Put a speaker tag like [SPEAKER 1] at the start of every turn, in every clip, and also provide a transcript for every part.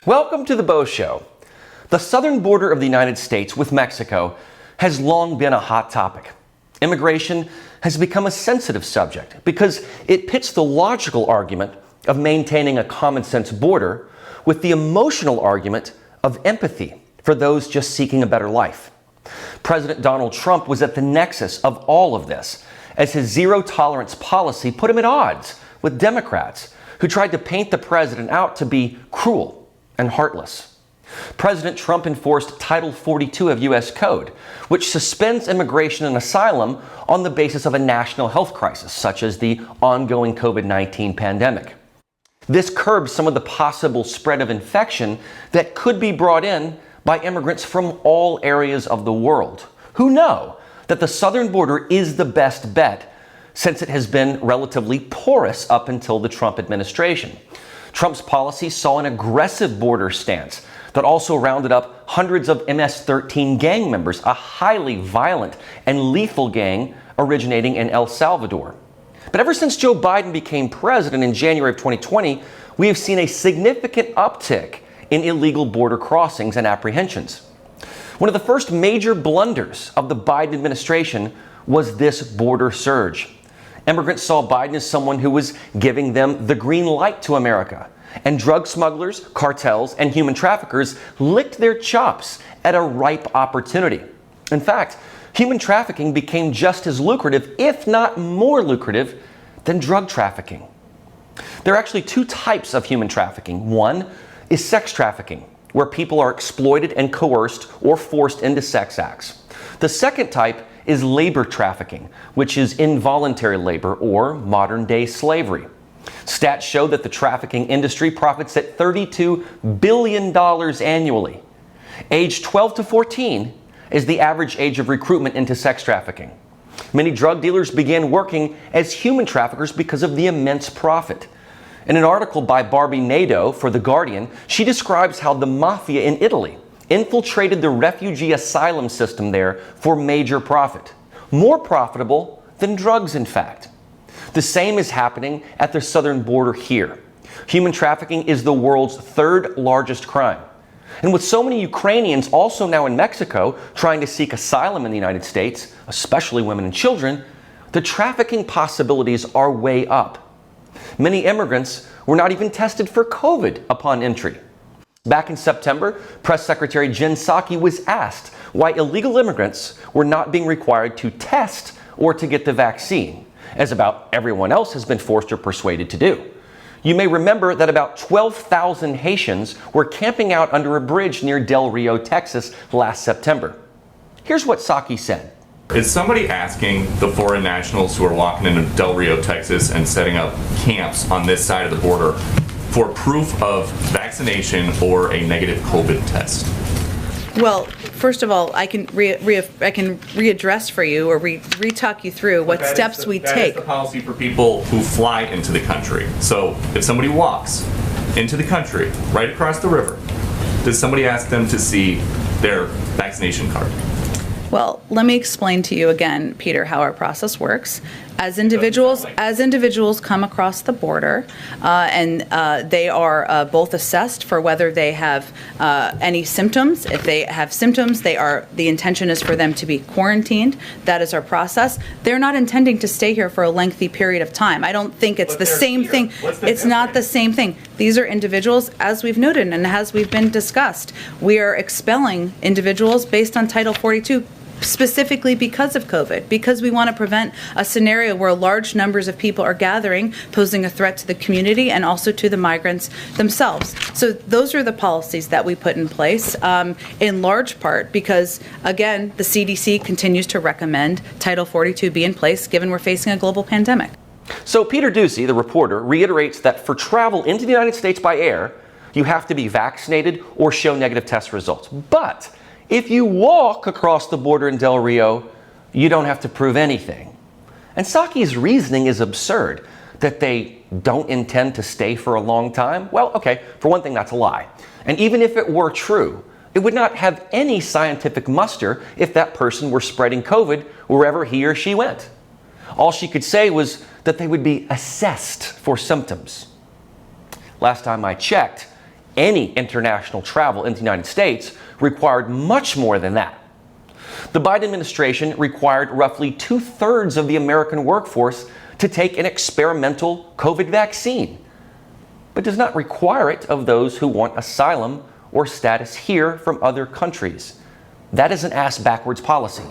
[SPEAKER 1] Welcome to the Beau Show. The southern border of the United States with Mexico has long been a hot topic. Immigration has become a sensitive subject because it pits the logical argument of maintaining a common sense border with the emotional argument of empathy for those just seeking a better life. President Donald Trump was at the nexus of all of this, as his zero tolerance policy put him at odds with Democrats who tried to paint the president out to be cruel and heartless. President Trump enforced Title 42 of U.S. Code, which suspends immigration and asylum on the basis of a national health crisis, such as the ongoing COVID-19 pandemic. This curbs some of the possible spread of infection that could be brought in by immigrants from all areas of the world, who know that the southern border is the best bet since it has been relatively porous up until the Trump administration. Trump's policy saw an aggressive border stance that also rounded up hundreds of MS-13 gang members, a highly violent and lethal gang originating in El Salvador. But ever since Joe Biden became president in January of 2020, we have seen a significant uptick in illegal border crossings and apprehensions. One of the first major blunders of the Biden administration was this border surge. Immigrants saw Biden as someone who was giving them the green light to America. And drug smugglers, cartels, and human traffickers licked their chops at a ripe opportunity. In fact, human trafficking became just as lucrative, if not more lucrative, than drug trafficking. There are actually two types of human trafficking. One is sex trafficking, where people are exploited and coerced or forced into sex acts. The second type is labor trafficking, which is involuntary labor or modern-day slavery. Stats show that the trafficking industry profits at $32 billion annually. Age 12 to 14 is the average age of recruitment into sex trafficking. Many drug dealers began working as human traffickers because of the immense profit. In an article by Barbie Nadeau for The Guardian, she describes how the mafia in Italy infiltrated the refugee asylum system there for major profit. More profitable than drugs, in fact. The same is happening at the southern border here. Human trafficking is the world's third largest crime. And with so many Ukrainians also now in Mexico trying to seek asylum in the United States, especially women and children, the trafficking possibilities are way up. Many immigrants were not even tested for COVID upon entry. Back in September, Press Secretary Jen Psaki was asked why illegal immigrants were not being required to test or to get the vaccine, as about everyone else has been forced or persuaded to do. You may remember that about 12,000 Haitians were camping out under a bridge near Del Rio, Texas last September. Here's what Psaki said.
[SPEAKER 2] Is somebody asking the foreign nationals who are walking into Del Rio, Texas and setting up camps on this side of the border for proof of vaccination or a negative COVID test?
[SPEAKER 3] Well, first of all, I can readdress for you or re-talk you through what steps we take.
[SPEAKER 2] That is the policy for people who fly into the country. So if somebody walks into the country right across the river, does somebody ask them to see their vaccination card?
[SPEAKER 3] Well, let me explain to you again, Peter, how our process works. As individuals come across the border, and they are both assessed for whether they have any symptoms. If they have symptoms, the intention is for them to be quarantined. That is our process. They're not intending to stay here for a lengthy period of time. I don't think it's the same thing. It's not the same thing. These are individuals, as we've noted and as we've been discussed. We are expelling individuals based on Title 42. Specifically because of COVID, because we want to prevent a scenario where large numbers of people are gathering, posing a threat to the community and also to the migrants themselves. So those are the policies that we put in place, in large part because, again, the CDC continues to recommend Title 42 be in place given we're facing a global pandemic.
[SPEAKER 1] So Peter Ducey, the reporter, reiterates that for travel into the United States by air, you have to be vaccinated or show negative test results. But if you walk across the border in Del Rio, you don't have to prove anything. And Psaki's reasoning is absurd, that they don't intend to stay for a long time. Well, okay, for one thing, that's a lie. And even if it were true, it would not have any scientific muster if that person were spreading COVID wherever he or she went. All she could say was that they would be assessed for symptoms. Last time I checked, any international travel into the United States required much more than that. The Biden administration required roughly 2/3 of the American workforce to take an experimental COVID vaccine, but does not require it of those who want asylum or status here from other countries. That is an ass-backwards policy.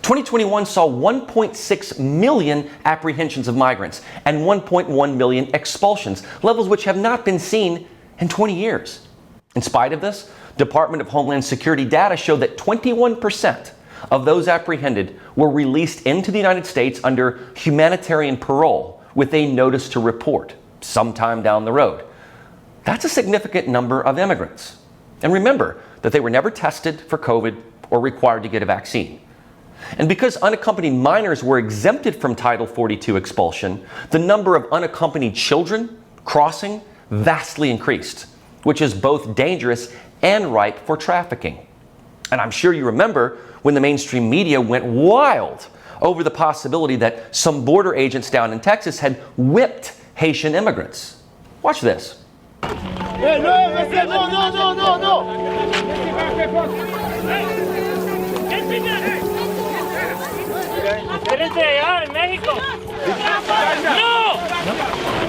[SPEAKER 1] 2021 saw 1.6 million apprehensions of migrants and 1.1 million expulsions, levels which have not been seen in 20 years. In spite of this, Department of Homeland Security data show that 21% of those apprehended were released into the United States under humanitarian parole with a notice to report sometime down the road. That's a significant number of immigrants. And remember that they were never tested for COVID or required to get a vaccine. And because unaccompanied minors were exempted from Title 42 expulsion, the number of unaccompanied children crossing vastly increased, which is both dangerous and ripe for trafficking. And I'm sure you remember when the mainstream media went wild over the possibility that some border agents down in Texas had whipped Haitian immigrants. Watch this.
[SPEAKER 4] Hey, no. Espérense allá en México. No!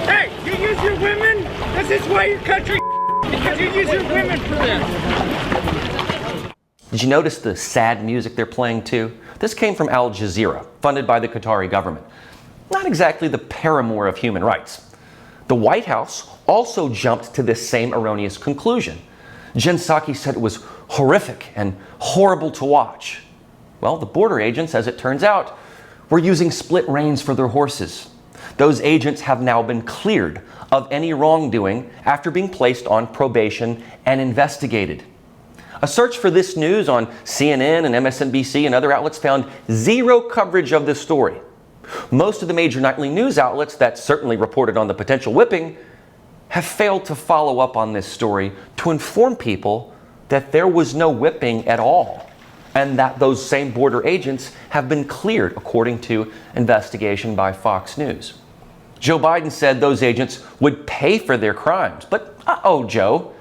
[SPEAKER 4] Hey, you use your women? This is why your country because you use your women for that.
[SPEAKER 1] Did you notice the sad music they're playing too? This came from Al Jazeera, funded by the Qatari government. Not exactly the paramour of human rights. The White House also jumped to this same erroneous conclusion. Jen Psaki said it was horrific and horrible to watch. Well, the border agents, as it turns out, were using split reins for their horses. Those agents have now been cleared of any wrongdoing after being placed on probation and investigated. A search for this news on CNN and MSNBC and other outlets found zero coverage of this story. Most of the major nightly news outlets that certainly reported on the potential whipping have failed to follow up on this story to inform people that there was no whipping at all, and that those same border agents have been cleared, according to investigation by Fox News. Joe Biden said those agents would pay for their crimes. But Joe,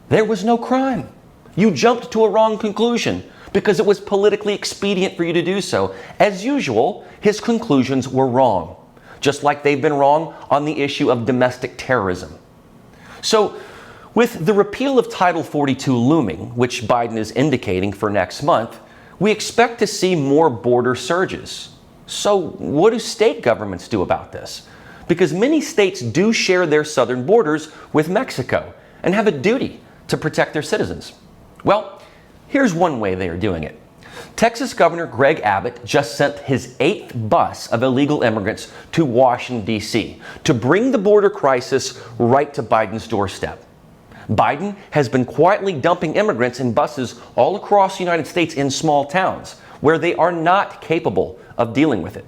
[SPEAKER 1] there was no crime. You jumped to a wrong conclusion because it was politically expedient for you to do so. As usual, his conclusions were wrong, just like they've been wrong on the issue of domestic terrorism. So, with the repeal of Title 42 looming, which Biden is indicating for next month, we expect to see more border surges. So what do state governments do about this? Because many states do share their southern borders with Mexico and have a duty to protect their citizens. Well, here's one way they are doing it. Texas Governor Greg Abbott just sent his 8th bus of illegal immigrants to Washington, D.C. to bring the border crisis right to Biden's doorstep. Biden has been quietly dumping immigrants in buses all across the United States in small towns where they are not capable of dealing with it.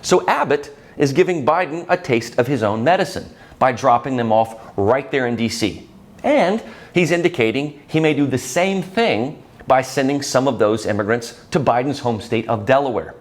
[SPEAKER 1] So Abbott is giving Biden a taste of his own medicine by dropping them off right there in D.C. And he's indicating he may do the same thing by sending some of those immigrants to Biden's home state of Delaware.